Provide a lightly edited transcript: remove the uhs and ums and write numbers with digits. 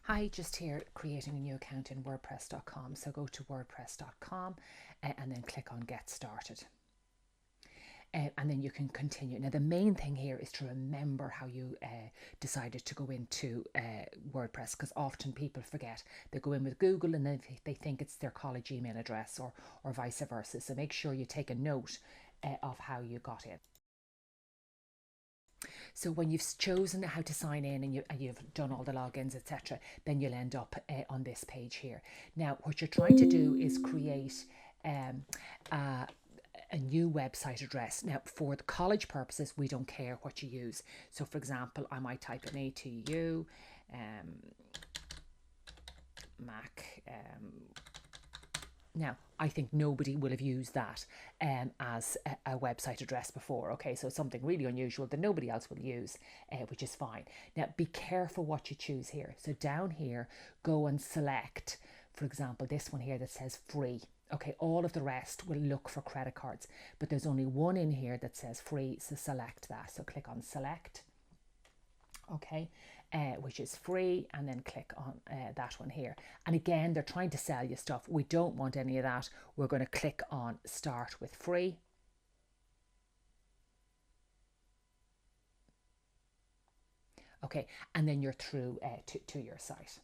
Hi, just here creating a new account in WordPress.com. So go to WordPress.com and then click on Get Started. And then you can continue. Now, the main thing here is to remember how you decided to go into WordPress, because often people forget. They go in with Google and then they think it's their college email address or vice versa. So make sure you take a note of how you got in. So when you've chosen how to sign in and you've done all the logins, etc., then you'll end up on this page here. Now, what you're trying to do is create a new website address. Now, for the college purposes, we don't care what you use. So, for example, I might type in ATU, Mac. Now, I think nobody will have used that as a website address before. Okay, so something really unusual that nobody else will use, which is fine. Now, be careful what you choose here. So down here, go and select, for example, this one here that says free. Okay, all of the rest will look for credit cards, but there's only one in here that says free, so select that. So click on select. Okay, which is free, and then click on that one here. And again, they're trying to sell you stuff. We don't want any of that. We're going to click on start with free. Okay, and then you're through to your site.